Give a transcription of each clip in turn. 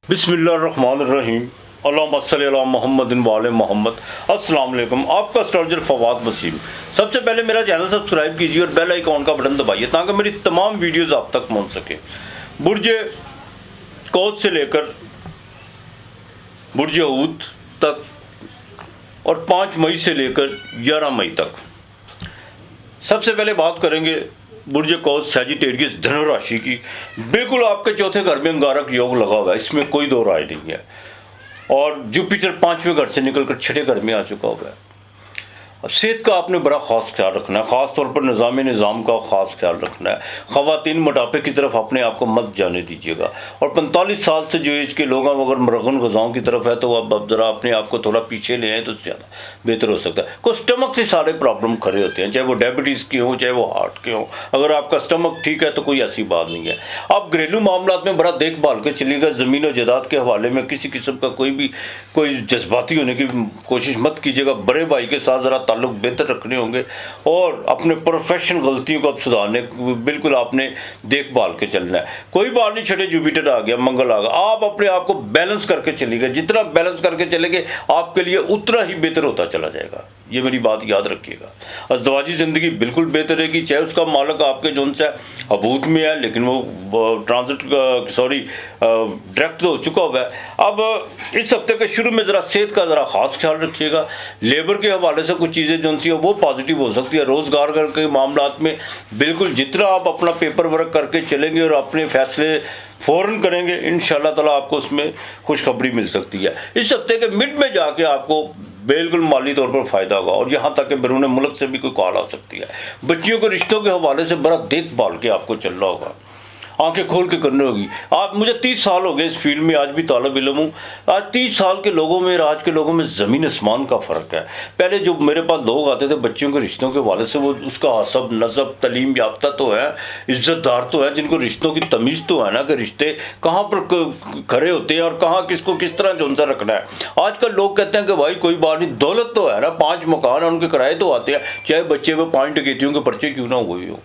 بسم اللہ الرحمن الرحیم اللہم صلی علی محمد وعلی محمد۔ السلام علیکم، آپ کا اسٹارجر فواد وسیم۔ سب سے پہلے میرا چینل سبسکرائب کیجیے اور بیل آئیکن کا بٹن دبائیے تاکہ میری تمام ویڈیوز آپ تک پہنچ سکیں۔ برج قوس سے لے کر برج حوت تک اور 5 مئی سے لے کر 11 مئی تک۔ سب سے پہلے بات کریں گے برج قوس سیجیٹیریس دھنو راشی کی۔ بالکل آپ کے چوتھے گھر میں انگارک یوگ لگا ہوا ہے، اس میں کوئی دو رائے نہیں ہے، اور جوپیٹر 5ویں گھر سے نکل کر 6 گھر میں آ چکا ہوا ہے۔ اب صحت کا آپ نے بڑا خاص خیال رکھنا ہے، خاص طور پر نظام کا خاص خیال رکھنا ہے۔ خواتین موٹاپے کی طرف اپنے آپ کو مت جانے دیجیے گا، اور 45 سال سے جو ایج کے لوگ ہیں اگر مرغن غذاؤں کی طرف ہے تو اب ذرا اپنے آپ کو تھوڑا پیچھے لے آئیں تو زیادہ بہتر ہو سکتا ہے۔ کوئی اسٹمک سے سارے پرابلم کھڑے ہوتے ہیں، چاہے وہ ڈائبٹیز کے ہوں چاہے وہ ہارٹ کے ہوں۔ اگر آپ کا اسٹمک ٹھیک ہے تو کوئی ایسی بات نہیں ہے۔ آپ گھریلو معاملات میں بڑا دیکھ بھال کے چلیے گا۔ زمین و جائیداد کے حوالے میں کسی قسم کا کوئی جذباتی ہونے کی کوشش مت کیجیے گا۔ بڑے بھائی کے ساتھ ذرا تعلق بہتر رکھنے ہوں گے، اور اپنے پروفیشنل غلطیوں کو اب سدھارنے بالکل آپ نے دیکھ بھال کے چلنا ہے۔ کوئی بات نہیں، چھٹے جوپیٹر آ گیا، منگل آ گیا، آپ اپنے آپ کو بیلنس کر کے چلیے گا۔ جتنا بیلنس کر کے چلیں گے آپ کے لیے اتنا ہی بہتر ہوتا چلا جائے گا، یہ میری بات یاد رکھیے گا۔ ازدواجی زندگی بالکل بہتر رہے گی، چاہے اس کا مالک آپ کے جون سے حبوت میں ہے لیکن وہ ڈائریکٹ تو ہو چکا ہوا ہے۔ اب اس ہفتے کے شروع میں ذرا صحت کا ذرا خاص خیال رکھیے گا۔ لیبر کے حوالے سے کچھ چیزیں جو سی وہ پازیٹیو ہو سکتی ہے۔ روزگار کے معاملات میں بالکل جتنا آپ اپنا پیپر ورک کر کے چلیں گے اور اپنے فیصلے فوراً کریں گے، انشاءاللہ تعالیٰ آپ کو اس میں خوشخبری مل سکتی ہے۔ اس ہفتے کے مڈ میں جا کے آپ کو بالکل مالی طور پر فائدہ ہوگا، اور یہاں تک کہ بیرون ملک سے بھی کوئی کال آ سکتی ہے۔ بچیوں کے رشتوں کے حوالے سے بڑا دیکھ بھال کے آپ کو چلنا ہوگا، آنکھیں کھول کے کرنی ہوگی۔ مجھے 30 سال ہو گئے اس فیلڈ میں، آج بھی طالب علم ہوں۔ آج 30 سال کے لوگوں میں اور آج کے لوگوں میں زمین آسمان کا فرق ہے۔ پہلے جو میرے پاس لوگ آتے تھے بچیوں کے رشتوں کے حوالے سے، وہ اس کا حسب نسب تعلیم یافتہ تو ہے، عزت دار تو ہے، جن کو رشتوں کی تمیز تو ہے نا، کہ رشتے کہاں پر کھڑے ہوتے ہیں اور کہاں کس کو کس طرح جو سا رکھنا ہے۔ آج کل لوگ کہتے ہیں کہ بھائی کوئی بات نہیں، دولت تو ہے نا، 5 مکان ہیں، ان کے کرائے تو آتے ہیں، چاہے بچے میں 5 ڈکیتیوں کے پرچے کیوں نہ ہوئے ہو۔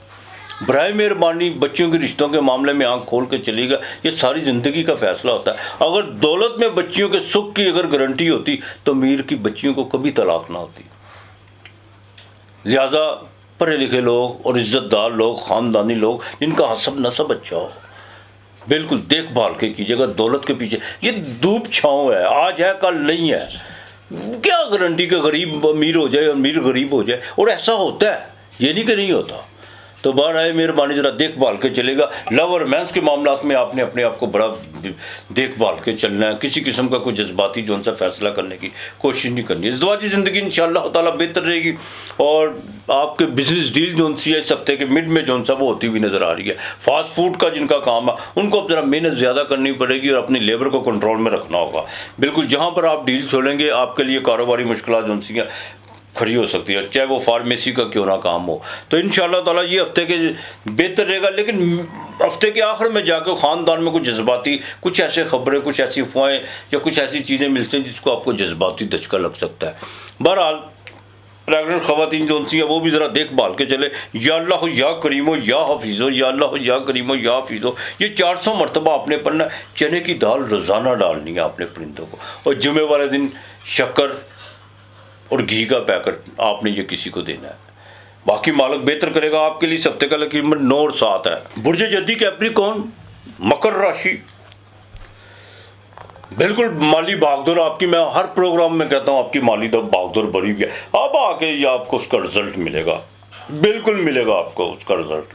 برائے مہربانی بچیوں کے رشتوں کے معاملے میں آنکھ کھول کے چلیے گا، یہ ساری زندگی کا فیصلہ ہوتا ہے۔ اگر دولت میں بچیوں کے سکھ کی اگر گارنٹی ہوتی تو امیر کی بچیوں کو کبھی طلاق نہ ہوتی۔ لہذا پڑھے لکھے لوگ اور عزت دار لوگ، خاندانی لوگ جن کا حسب نسب اچھا ہو، بالکل دیکھ بھال کے کیجیے گا۔ دولت کے پیچھے یہ دھوپ چھاؤں ہے، آج ہے کل نہیں ہے۔ کیا گارنٹی کہ غریب امیر ہو جائے اور امیر غریب ہو جائے، اور ایسا ہوتا ہے، یہ نہیں کہ نہیں ہوتا۔ تو برائے مہربانی ذرا دیکھ بھال کے چلے گا۔ لو اور رومانس کے معاملات میں آپ نے اپنے آپ کو بڑا دیکھ بھال کے چلنا ہے، کسی قسم کا کوئی جذباتی جو سا فیصلہ کرنے کی کوشش نہیں کرنی ہے۔ ازدواجی زندگی انشاءاللہ تعالیٰ بہتر رہے گی، اور آپ کے بزنس ڈیل جو سی ہے اس ہفتے کے مڈ میں جو سا وہ ہوتی ہوئی نظر آ رہی ہے۔ فاسٹ فوڈ کا جن کا کام ہے ان کو اب ذرا محنت زیادہ کرنی پڑے گی، اور اپنی لیبر کو کنٹرول میں رکھنا ہوگا۔ بالکل جہاں پر آپ ڈیل چھوڑیں گے آپ کے لیے کاروباری مشکلات جو سی ہیں کھڑی ہو سکتی ہے، چاہے وہ فارمیسی کا کیوں نہ کام ہو۔ تو انشاءاللہ تعالیٰ یہ ہفتے کے بہتر رہے گا، لیکن ہفتے کے آخر میں جا کے خاندان میں کچھ جذباتی کچھ ایسے خبریں، کچھ ایسی افواہیں یا کچھ ایسی چیزیں ملتی ہیں جس کو آپ کو جذباتی دھچکا لگ سکتا ہے۔ بہرحال پریگننٹ خواتین جو سی ہیں وہ بھی ذرا دیکھ بھال کے چلے۔ یا اللہ یا کریم و یا حفیظ ہو، یا اللہ یا کریم و یا حفیظ ہو، یہ 400 مرتبہ آپ نے پڑھنا ہے۔ چنے کی دال روزانہ ڈالنی ہے آپ نے پرندوں کو، اور جمعے والے دن شکر اور گھی کا پیکٹ آپ نے یہ کسی کو دینا ہے۔ باقی مالک بہتر کرے گا آپ کے لیے۔ اس ہفتے کا لکی نمبر 9 اور 7 ہے۔ برج جدی کیپریکون مکر راشی، بالکل مالی بھاگدڑ آپ کی، میں ہر پروگرام میں کہتا ہوں آپ کی مالی بھاگدڑ بڑی ہوئی ہے۔ اب آگے یہ آپ کو اس کا رزلٹ ملے گا، بالکل ملے گا آپ کو اس کا رزلٹ۔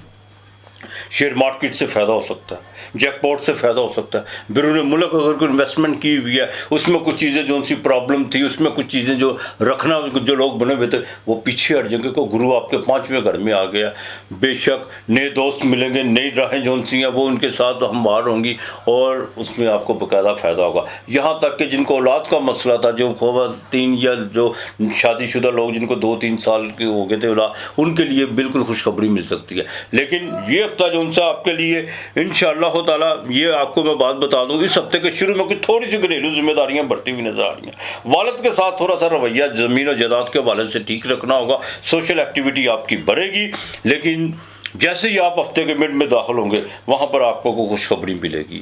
شیئر مارکیٹ سے فائدہ ہو سکتا ہے، جیک پاٹ سے فائدہ ہو سکتا ہے۔ بیرون ملک اگر کوئی انویسٹمنٹ کی ہوئی ہے، اس میں کچھ چیزیں جو سی پرابلم تھی، اس میں کچھ چیزیں جو رکھنا جو لوگ بنے ہوئے تھے وہ پیچھے ہٹ جائیں گے۔ کو گرو آپ کے 5ویں گھر میں آ گیا، بے شک نئے دوست ملیں گے، نئی راہیں جو سی ہیں وہ ان کے ساتھ ہموار ہوں گی، اور اس میں آپ کو باقاعدہ فائدہ ہوگا۔ یہاں تک کہ جن کو اولاد کا مسئلہ تھا، جو خواتین یا جو شادی شدہ لوگ جن کو 2-3 سال کے ہو گئے تھے اولاد، ان کے لیے بالکل خوشخبری مل سکتی ہے۔ لیکن یہ ہفتہ جو ان سے آپ کے لیے انشاءاللہ تعالیٰ، یہ آپ کو میں بات بتا دوں، اس ہفتے کے شروع میں کچھ تھوڑی سی گھریلو ذمہ داریاں بڑھتی ہوئی نظر آ رہی ہیں۔ والد کے ساتھ تھوڑا سا رویہ زمین و جائیداد کے حوالے سے ٹھیک رکھنا ہوگا۔ سوشل ایکٹیویٹی آپ کی بڑھے گی، لیکن جیسے ہی آپ ہفتے کے مڈ میں داخل ہوں گے وہاں پر آپ کو خوشخبری ملے گی۔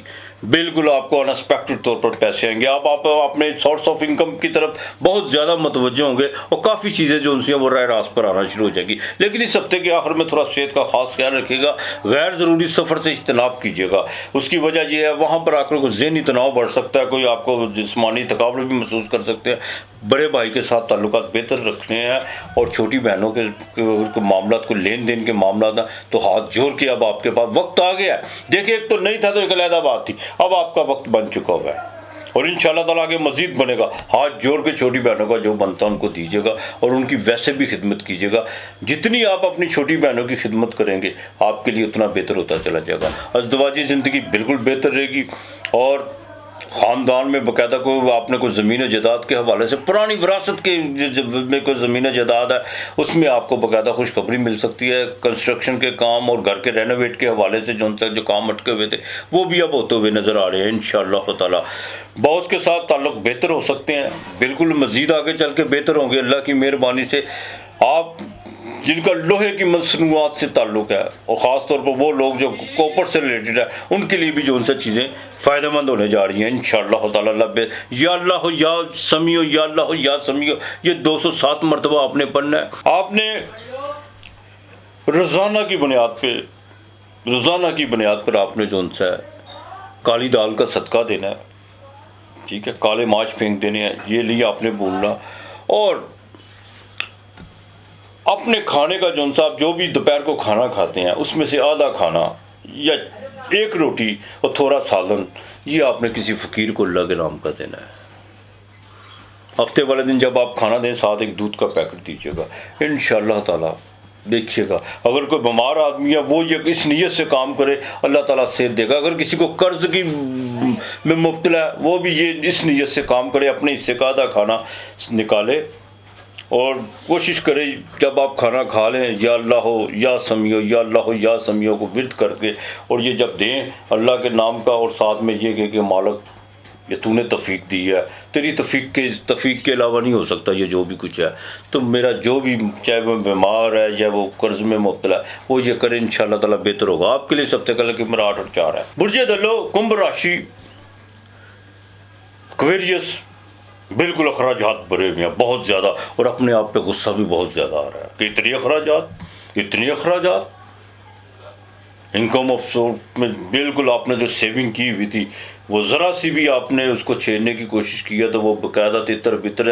بالکل آپ کو انسپیکٹڈ طور پر پیسے آئیں گے. آپ اپنے سورس آف انکم کی طرف بہت زیادہ متوجہ ہوں گے اور کافی چیزیں جو ان سے وہ راہ راست پر آنا شروع ہو جائے گی. لیکن اس ہفتے کے آخر میں تھوڑا صحت کا خاص خیال رکھیے گا. غیر ضروری سفر سے اجتناب کیجیے گا. اس کی وجہ یہ ہے وہاں پر آ کر کوئی ذہنی تناؤ بڑھ سکتا ہے, کوئی آپ کو جسمانی تھکاوٹ بھی محسوس کر سکتے ہیں. بڑے بھائی کے ساتھ تعلقات بہتر رکھنے ہیں اور چھوٹی بہنوں کے معاملات کو لین دین کے معاملات ہیں تو ہاتھ جوڑ کے اب آپ کے پاس وقت آ گیا ہے. دیکھیں ایک تو نہیں تھا تو ایک علیحدہ بات تھی, اب آپ کا وقت بن چکا ہوا ہے اور انشاءاللہ تعالیٰ آگے مزید بنے گا. ہاتھ جوڑ کے چھوٹی بہنوں کا جو بنتا ہے ان کو دیجیے گا اور ان کی ویسے بھی خدمت کیجیے گا. جتنی آپ اپنی چھوٹی بہنوں کی خدمت کریں گے آپ کے لیے اتنا بہتر ہوتا چلا جائے گا. ازدواجی زندگی بالکل بہتر رہے گی اور خاندان میں باقاعدہ کوئی آپ نے کوئی زمین و جائیداد کے حوالے سے پرانی وراثت کے میں کوئی زمین و جائیداد ہے اس میں آپ کو باقاعدہ خوشخبری مل سکتی ہے. کنسٹرکشن کے کام اور گھر کے رینوویٹ کے حوالے سے جو کام اٹکے ہوئے تھے وہ بھی اب ہوتے ہوئے نظر آ رہے ہیں انشاءاللہ تعالی. باس کے ساتھ تعلق بہتر ہو سکتے ہیں, بالکل مزید آگے چل کے بہتر ہوں گے اللہ کی مہربانی سے. آپ جن کا لوہے کی مصنوعات سے تعلق ہے اور خاص طور پر وہ لوگ جو کوپر سے ریلیٹڈ ہے ان کے لیے بھی جو ان سے چیزیں فائدہ مند ہونے جا رہی ہیں انشاءاللہ تعالی. یا اللہ یا سمیع یا اللہ یا سمیع یہ 207 مرتبہ آپ نے پڑھنا ہے. آپ نے روزانہ کی بنیاد پر آپ نے جو ان سے کالی دال کا صدقہ دینا ہے, ٹھیک ہے, کالے ماچ پھینک دینے ہیں, یہ لیے آپ نے بولنا. اور اپنے کھانے کا جو آپ جو بھی دوپہر کو کھانا کھاتے ہیں اس میں سے آدھا کھانا یا ایک روٹی اور تھوڑا سالن یہ آپ نے کسی فقیر کو اللہ کے نام کا دینا ہے. ہفتے والے دن جب آپ کھانا دیں ساتھ ایک دودھ کا پیکٹ دیجیے گا انشاءاللہ تعالی. دیکھیے گا اگر کوئی بیمار آدمی ہے وہ یہ اس نیت سے کام کرے اللہ تعالیٰ صحت دے گا. اگر کسی کو قرض کی میں مبتلا ہے وہ بھی یہ اس نیت سے کام کرے, اپنے حصے کا آدھا کھانا نکالے اور کوشش کرے جب آپ کھانا کھا لیں یا اللہ ہو یا سمیع یا اللہ ہو یا سمیع کو ورد کر کے اور یہ جب دیں اللہ کے نام کا اور ساتھ میں یہ کہ مالک یہ تو نے توفیق دی ہے, تیری توفیق کے علاوہ نہیں ہو سکتا یہ جو بھی کچھ ہے, تو میرا جو بھی چاہے وہ بیمار ہے یا وہ قرض میں مبتلا ہے وہ یہ کرے انشاءاللہ تعالیٰ بہتر ہوگا آپ کے لیے. سب سے پہلے کہ میرا 8 اور 4 ہے. برج دلو کنبھ راشی ایکویرئس بالکل اخراجات بھرے ہوئے ہیں بہت زیادہ اور اپنے آپ پہ غصہ بھی بہت زیادہ آ رہا ہے کہ اتنی اخراجات انکم آف سورس میں بالکل آپ نے جو سیونگ کی ہوئی تھی وہ ذرا سی بھی آپ نے اس کو چھیڑنے کی کوشش کی ہے تو وہ باقاعدہ تتر بتر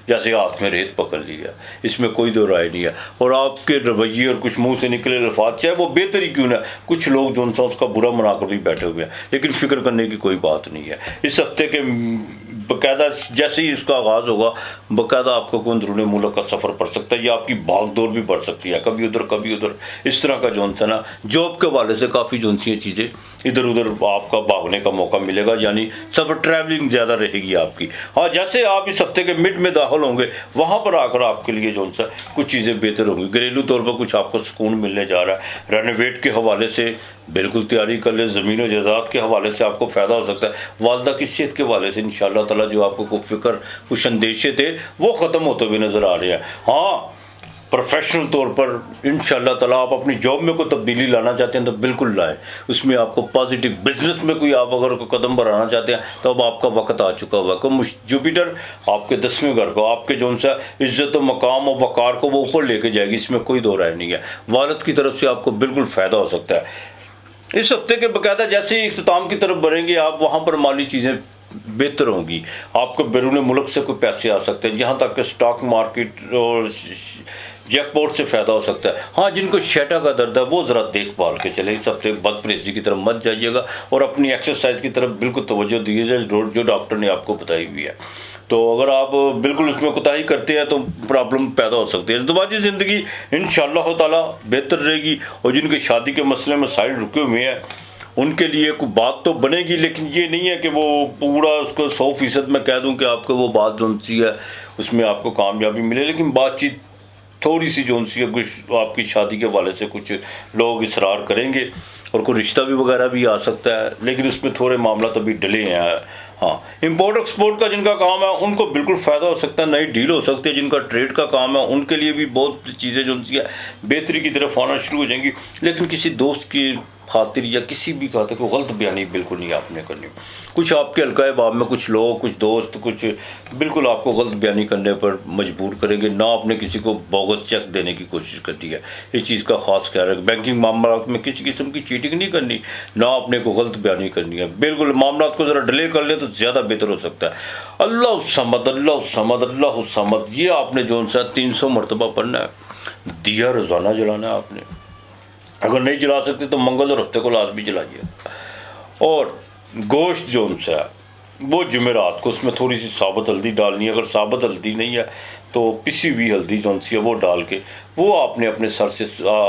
جیسے ہاتھ میں ریت پکڑ لیا. اس میں کوئی دو رائے نہیں ہے. اور آپ کے رویے اور کچھ منہ سے نکلے الفاظ چاہے وہ بہتر ہی کیوں نہ, کچھ لوگ جو ان سے اس کا برا منا کر بھی بیٹھے ہوئے ہیں لیکن فکر کرنے کی کوئی بات نہیں ہے. اس ہفتے کے باقاعدہ جیسے ہی اس کا آغاز ہوگا باقاعدہ آپ کو کوئی اندرون ملک کا سفر پڑ سکتا ہے یا آپ کی بھاگ دور بھی بڑھ سکتی ہے, کبھی ادھر اس طرح کا جو ہے نا جاب کے حوالے سے کافی جو سی چیزیں ادھر ادھر آپ کا بھاگنے کا موقع ملے گا, یعنی سفر ٹریولنگ زیادہ رہے گی آپ کی. ہاں جیسے آپ اس ہفتے کے مڈ میں داخل ہوں گے وہاں پر آ کر آپ کے لیے جو سا کچھ چیزیں بہتر ہوں گی. گھریلو طور پر کچھ آپ کو سکون ملنے جا رہا ہے. رینوویٹ کے حوالے سے بالکل تیاری کر لیں, زمین و جائیداد کے حوالے سے آپ کو فائدہ ہو سکتا ہے. والدہ کی صحت کے حوالے سے انشاءاللہ تعالیٰ جو آپ کو فکر کچھ اندیشے تھے وہ ختم ہوتے ہوئے نظر آ رہے ہیں. ہاں پروفیشنل طور پر انشاءاللہ تعالیٰ آپ اپنی جاب میں کوئی تبدیلی لانا چاہتے ہیں تو بالکل لائیں. اس میں آپ کو پازیٹیو بزنس میں کوئی آپ اگر کوئی قدم بڑھانا چاہتے ہیں تو اب آپ کا وقت آ چکا ہوا ہے. جوپیٹر آپ کے 10ویں گھر کو آپ کے جو ان سے عزت و مقام و وقار کو وہ اوپر لے کے جائے گی, اس میں کوئی دو رائے نہیں ہے. والد کی طرف سے آپ کو بالکل فائدہ ہو سکتا ہے. اس ہفتے کے باقاعدہ جیسے ہی اختتام کی طرف بڑھیں گے آپ وہاں پر مالی چیزیں بہتر ہوں گی. آپ کو بیرون ملک سے کوئی پیسے آ سکتے ہیں, یہاں تک کہ سٹاک مارکیٹ اور جیک پوٹ سے فائدہ ہو سکتا ہے. ہاں جن کو شیٹا کا درد ہے وہ ذرا دیکھ بھال کے چلے, اس ہفتے بد پریزی کی طرف مت جائیے گا اور اپنی ایکسرسائز کی طرف بالکل توجہ دیجیے جو ڈاکٹر نے آپ کو بتائی ہوئی ہے. تو اگر آپ بالکل اس میں کوتاہی کرتے ہیں تو پرابلم پیدا ہو سکتی ہے. ازدواجی زندگی انشاءاللہ تعالیٰ بہتر رہے گی اور جن کے شادی کے مسئلے میں سائڈ رکے ہوئے ہیں ان کے لیے کوئی بات تو بنے گی, لیکن یہ نہیں ہے کہ وہ پورا اس کو 100% میں کہہ دوں کہ آپ کو وہ بات جو سی ہے اس میں آپ کو کامیابی ملے, لیکن بات چیت تھوڑی سی جو سی ہے کچھ آپ کی شادی کے حوالے سے کچھ لوگ اصرار کریں گے اور کوئی رشتہ بھی وغیرہ بھی آ سکتا ہے, لیکن اس میں تھوڑے معاملات ابھی ڈلے ہیں. ہاں امپورٹ ایکسپورٹ کا جن کا کام ہے ان کو بالکل فائدہ ہو سکتا ہے, نئی ڈیل ہو سکتی ہے. جن کا ٹریڈ کا کام ہے ان کے لیے بھی بہت چیزیں جو سی ہے بہتری کی طرف آنا شروع ہو جائیں گی, لیکن کسی دوست کی خاطر یا کسی بھی خاطر کو غلط بیانی بالکل نہیں آپ نے کرنی. کچھ آپ کے حلقۂ باب میں کچھ لوگ، کچھ دوست، کچھ بالکل آپ کو غلط بیانی کرنے پر مجبور کریں گے. نہ آپ نے کسی کو بوگس چیک دینے کی کوشش کرنی ہے، اس چیز کا خاص خیال رکھیں. بینکنگ معاملات میں کسی قسم کی چیٹنگ نہیں کرنی، نہ آپ نے کوئی غلط بیانی کرنی ہے. بالکل معاملات کو ذرا ڈیلے کر لیں تو زیادہ بہتر ہو سکتا ہے. اللہ الصمد، اللہ الصمد، اللہ الصمد، یہ آپ نے جو ان سے 300 مرتبہ پڑھنا ہے. دیا روزانہ جلانا ہے آپ نے. اگر نہیں جلا سکتے تو منگل اور ہفتے کو لازمی جلائیے. اور گوشت جو ان سے ہے وہ جمعرات کو اس میں تھوڑی سی ثابت ہلدی ڈالنی ہے. اگر ثابت ہلدی نہیں ہے تو پسی ہوئی ہلدی جو سی ہے وہ ڈال کے وہ آپ نے اپنے سر سے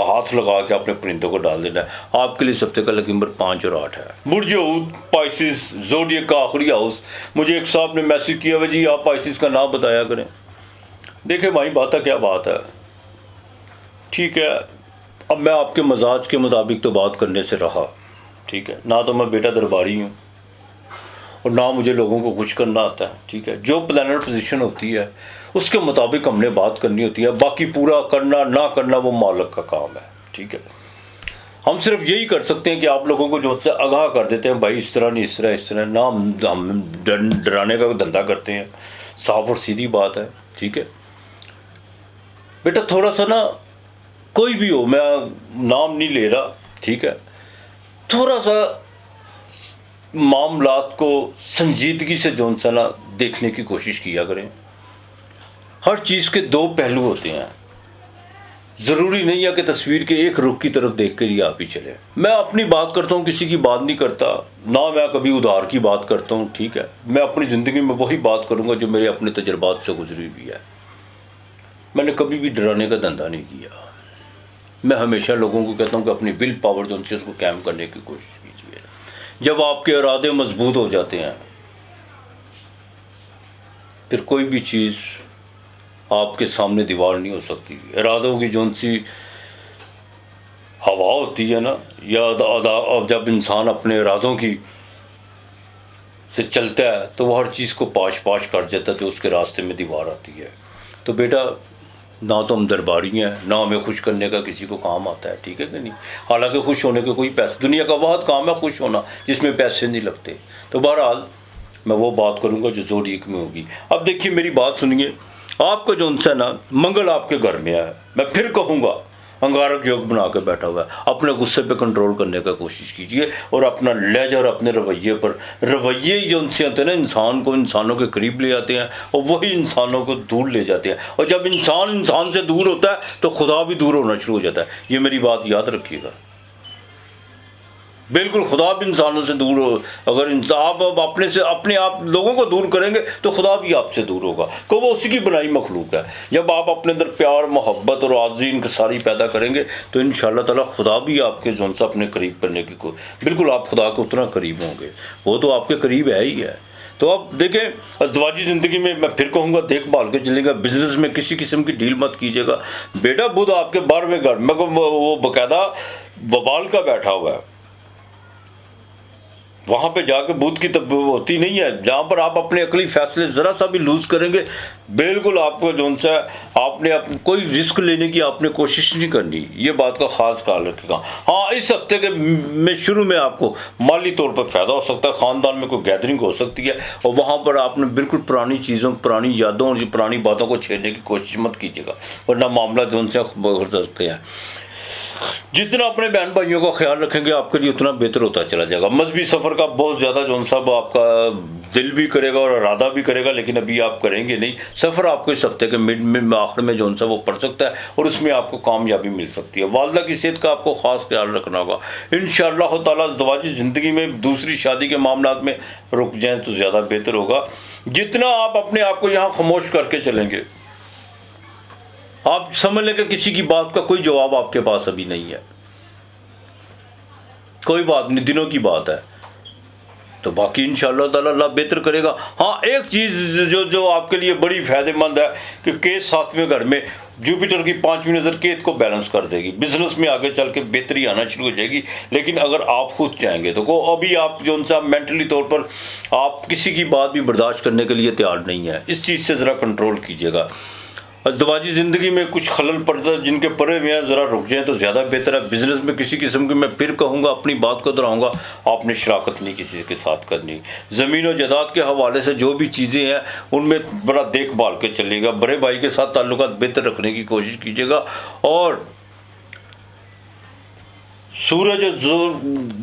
ہاتھ لگا کے اپنے پرندوں کو ڈال دینا ہے. آپ کے لیے ہفتے کا لکی نمبر 5 اور 8 ہے. برج ہود پائسس زوڈیک کا آخری ہاؤس. مجھے ایک صاحب نے میسج کیا ہے جی آپ پائسس کا نام بتایا کریں. دیکھیں بھائی بات ہے کیا بات ہے، ٹھیک ہے. اب میں آپ کے مزاج کے مطابق تو بات کرنے سے رہا، ٹھیک ہے. نہ تو میں بیٹا درباری ہوں اور نہ مجھے لوگوں کو خوش کرنا آتا ہے، ٹھیک ہے. جو پلانر پوزیشن ہوتی ہے اس کے مطابق ہم نے بات کرنی ہوتی ہے. باقی پورا کرنا نہ کرنا وہ مالک کا کام ہے، ٹھیک ہے. ہم صرف یہی کر سکتے ہیں کہ آپ لوگوں کو جو سے آگاہ کر دیتے ہیں بھائی اس طرح نہیں، اس طرح اس طرح نہ. ہم ڈرانے کا دھندا کرتے ہیں، صاف اور سیدھی بات ہے، ٹھیک ہے. بیٹا تھوڑا سا نا، کوئی بھی ہو، میں نام نہیں لے رہا، ٹھیک ہے، تھوڑا سا معاملات کو سنجیدگی سے جو سا نا دیکھنے کی کوشش کیا کریں. ہر چیز کے 2 پہلو ہوتے ہیں. ضروری نہیں ہے کہ تصویر کے ایک رخ کی طرف دیکھ کر ہی آپ ہی چلیں. میں اپنی بات کرتا ہوں، کسی کی بات نہیں کرتا. نہ میں کبھی ادھار کی بات کرتا ہوں، ٹھیک ہے. میں اپنی زندگی میں وہی بات کروں گا جو میرے اپنے تجربات سے گزری ہوئی ہے. میں نے کبھی بھی ڈرانے کا دھندا نہیں کیا. میں ہمیشہ لوگوں کو کہتا ہوں کہ اپنی ول پاور جو اس کو قائم کرنے کی کوشش کیجیے. جب آپ کے ارادے مضبوط ہو جاتے ہیں پھر کوئی بھی چیز آپ کے سامنے دیوار نہیں ہو سکتی. ارادوں کی جون سی ہوا ہوتی ہے نا، یا جب انسان اپنے ارادوں کی سے چلتا ہے تو وہ ہر چیز کو پاش پاش کر دیتا ہے جو اس کے راستے میں دیوار آتی ہے. تو بیٹا نہ تو ہم درباری ہیں، نہ ہمیں خوش کرنے کا کسی کو کام آتا ہے، ٹھیک ہے کہ نہیں. حالانکہ خوش ہونے کے کوئی پیسے، دنیا کا بہت کام ہے خوش ہونا جس میں پیسے نہیں لگتے. تو بہرحال میں وہ بات کروں گا جو زوڈیک میں ہوگی. اب دیکھیے میری بات سنیے. آپ کا جو انسان نا منگل آپ کے گھر میں ہے، میں پھر کہوں گا انگارک یوگ بنا کے بیٹھا ہوا ہے. اپنے غصے پہ کنٹرول کرنے کا کوشش کیجیے اور اپنا لہجہ اور اپنے رویے جو ان سے ہوتے ہیں نا انسان کو انسانوں کے قریب لے جاتے ہیں اور وہی انسانوں کو دور لے جاتے ہیں. اور جب انسان سے دور ہوتا ہے تو خدا بھی دور ہونا شروع ہو جاتا ہے. یہ میری بات یاد رکھیے گا. بالکل خدا بھی انسانوں سے دور ہو. اگر آپ اپنے آپ لوگوں کو دور کریں گے تو خدا بھی آپ سے دور ہوگا، کہ وہ اسی کی بنائی مخلوق ہے. جب آپ اپنے اندر پیار، محبت اور عاجزی انکساری پیدا کریں گے تو انشاءاللہ تعالی خدا بھی آپ کے جون سا اپنے قریب کرنے کی بالکل آپ خدا کو اتنا قریب ہوں گے. وہ تو آپ کے قریب ہے ہی ہے. تو اب دیکھیں ازدواجی زندگی میں میں پھر کہوں گا دیکھ بھال کے چلے گا. بزنس میں کسی قسم کی ڈیل مت کیجیے گا. بیٹا بدھ آپ کے 12ویں گھر میں وہ باقاعدہ وبال کا بیٹھا ہوا ہے. وہاں پہ جا کے بدھ کی ہوتی نہیں ہے. جہاں پر آپ اپنے عقلی فیصلے ذرا سا بھی لوز کریں گے بالکل آپ کو جون سا آپ نے کوئی رسک لینے کی آپ نے کوشش نہیں کرنی. یہ بات کا خاص خیال رکھے گا. ہاں اس ہفتے کے میں شروع میں آپ کو مالی طور پر فائدہ ہو سکتا ہے. خاندان میں کوئی گیدرنگ ہو سکتی ہے اور وہاں پر آپ نے بالکل پرانی چیزوں، پرانی یادوں اور پرانی باتوں کو چھیڑنے کی کوشش مت کیجیے گا، ورنہ معاملہ جون سے بڑھ سکتے ہیں. جتنا اپنے بہن بھائیوں کا خیال رکھیں گے آپ کے لیے اتنا بہتر ہوتا چلا جائے گا. مذہبی سفر کا بہت زیادہ جو سب آپ کا دل بھی کرے گا اور ارادہ بھی کرے گا، لیکن ابھی آپ کریں گے نہیں. سفر آپ کو اس ہفتے کے آخر میں جو وہ پڑ سکتا ہے اور اس میں آپ کو کامیابی مل سکتی ہے. والدہ کی صحت کا آپ کو خاص خیال رکھنا ہوگا. انشاءاللہ تعالیٰ ازدواجی زندگی میں دوسری شادی کے معاملات میں رک جائیں تو زیادہ بہتر ہوگا. جتنا آپ اپنے آپ کو یہاں خاموش کر کے چلیں گے آپ سمجھ لیں کہ کسی کی بات کا کوئی جواب آپ کے پاس ابھی نہیں ہے. کوئی بات نہیں، دنوں کی بات ہے. تو باقی انشاءاللہ تعالیٰ اللہ بہتر کرے گا. ہاں ایک چیز جو آپ کے لیے بڑی فائدہ مند ہے کہ کیت 7ویں گھر میں جوپیٹر کی 5ویں نظر کیت کو بیلنس کر دے گی. بزنس میں آگے چل کے بہتری آنا شروع ہو جائے گی. لیکن اگر آپ خود چاہیں گے تو ابھی آپ جو سا مینٹلی طور پر آپ کسی کی بات بھی برداشت کرنے کے لیے تیار نہیں ہے. اس چیز سے ذرا کنٹرول کیجیے گا. ازدواجی زندگی میں کچھ خلل پڑتا ہے جن کے پڑے ہوئے ہیں ذرا رک جائیں تو زیادہ بہتر ہے. بزنس میں کسی قسم کی میں پھر کہوں گا اپنی بات کو دہراؤں گا, آپ نے شراکت نہیں کسی کے ساتھ کرنی. زمین و جائیداد کے حوالے سے جو بھی چیزیں ہیں ان میں بڑا دیکھ بھال کے چلیے گا. بڑے بھائی کے ساتھ تعلقات بہتر رکھنے کی کوشش کیجیے گا. اور سورج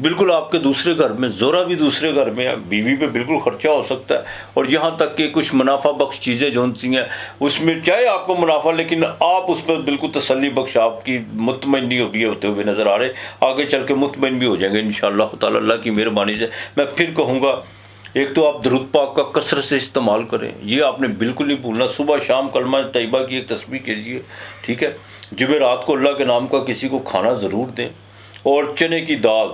بالکل آپ کے دوسرے گھر میں, زورا بھی دوسرے گھر میں ہے, بیوی پہ بالکل خرچہ ہو سکتا ہے. اور یہاں تک کہ کچھ منافع بخش چیزیں جو سی ہیں اس میں چاہے آپ کو منافع, لیکن آپ اس پر بالکل تسلی بخش, آپ کی مطمئن نہیں بھی ہوتے ہوئے نظر آ رہے. آگے چل کے مطمئن بھی ہو جائیں گے انشاءاللہ تعالی اللہ کی مہربانی سے. میں پھر کہوں گا, ایک تو آپ درود پاک کا کثرت سے استعمال کریں, یہ آپ نے بالکل نہیں بھولنا. صبح شام کلمہ طیبہ کی ایک تسبیح کیجیے, ٹھیک ہے. جمعرات کو اللہ کے نام کا کسی کو کھانا ضرور دیں. اور چنے کی دال,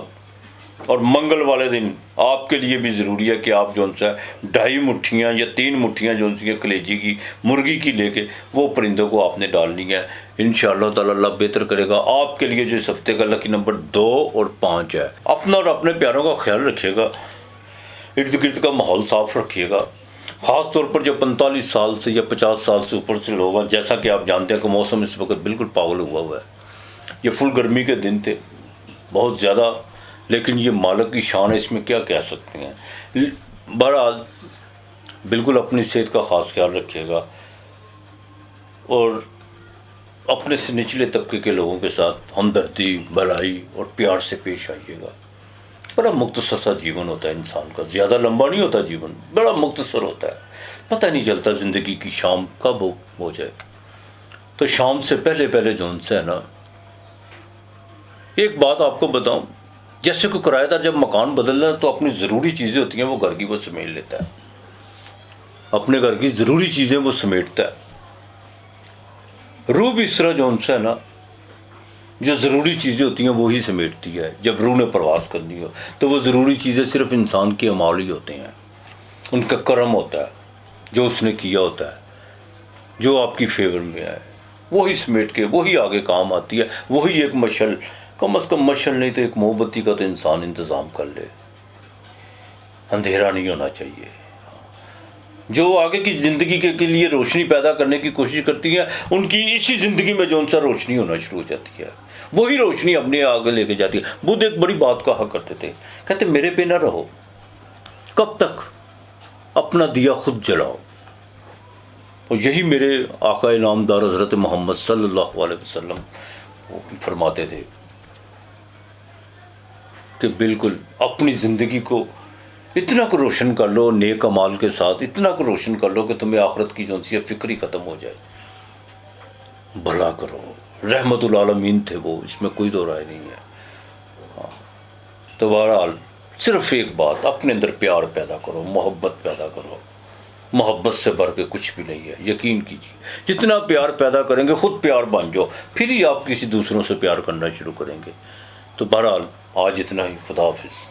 اور منگل والے دن آپ کے لیے بھی ضروری ہے کہ آپ جو ہے 2.5 مٹھیاں یا 3 مٹھیاں جو سی کلیجی کی مرغی کی لے کے وہ پرندوں کو آپ نے ڈالنی ہے. انشاءاللہ تعالی اللہ بہتر کرے گا آپ کے لیے. جو اس ہفتے کا لکی نمبر 2 اور 5 ہے. اپنا اور اپنے پیاروں کا خیال رکھیے گا, ارد گرد کا ماحول صاف رکھیے گا. خاص طور پر جو 45 سال سے یا 50 سال سے اوپر سے لوگ ہیں, جیسا کہ آپ جانتے ہیں کہ موسم اس وقت بالکل پاگل ہوا ہے. یہ فل گرمی کے دن تھے بہت زیادہ, لیکن یہ مالک کی شان ہے, اس میں کیا کہہ سکتے ہیں. بہرحال بالکل اپنی صحت کا خاص خیال رکھیے گا, اور اپنے سے نچلے طبقے کے لوگوں کے ساتھ ہمدردی, بھلائی اور پیار سے پیش آئیے گا. بڑا مختصر سا جیون ہوتا ہے انسان کا, زیادہ لمبا نہیں ہوتا جیون, بڑا مختصر ہوتا ہے. پتہ نہیں چلتا زندگی کی شام کب ہو جائے. تو شام سے پہلے جو ان سے ہے نا, ایک بات آپ کو بتاؤں, جیسے کوئی کرایہ دار جب مکان بدلتا ہے تو اپنی ضروری چیزیں ہوتی ہیں وہ گھر کی وہ سمیٹ لیتا ہے, اپنے گھر کی ضروری چیزیں وہ سمیٹتا ہے. روح بھی اس طرح جو ان سے ہے نا, جو ضروری چیزیں ہوتی ہیں وہی سمیٹتی ہے. جب روح نے پرواز کرنی ہو تو وہ ضروری چیزیں صرف انسان کے اعمال ہی ہوتے ہیں, ان کا کرم ہوتا ہے, جو اس نے کیا ہوتا ہے, جو آپ کی فیور میں ہے وہی سمیٹ کے وہی آگے کام آتی ہے. وہی ایک مشعل, کم از کم مشعل نہیں تو ایک موم بتی کا تو انسان انتظام کر لے. اندھیرا نہیں ہونا چاہیے. جو آگے کی زندگی کے لیے روشنی پیدا کرنے کی کوشش کرتی ہیں ان کی اسی زندگی میں جو ان سے روشنی ہونا شروع ہو جاتی ہے, وہی روشنی اپنے آگے لے کے جاتی ہے. بدھ ایک بڑی بات کہا کرتے تھے, کہتے میرے پہ نہ رہو, کب تک اپنا دیا خود جلاؤ. اور یہی میرے آقا نامدار حضرت محمد صلی اللہ علیہ وسلم فرماتے تھے کہ بالکل اپنی زندگی کو اتنا کو روشن کر لو نیک اعمال کے ساتھ, اتنا کو روشن کر لو کہ تمہیں آخرت کی جو سی فکر ہی ختم ہو جائے. بھلا کرو. رحمت العالمین تھے وہ, اس میں کوئی دو رائے نہیں ہے. تو بہرحال صرف ایک بات, اپنے اندر پیار پیدا کرو, محبت پیدا کرو. محبت سے بڑھ کے کچھ بھی نہیں ہے, یقین کیجیے. جتنا پیار پیدا کریں گے خود پیار بن جاؤ, پھر ہی آپ کسی دوسروں سے پیار کرنا شروع کریں گے. تو بہرحال آج اتنا ہی. خدا حافظ.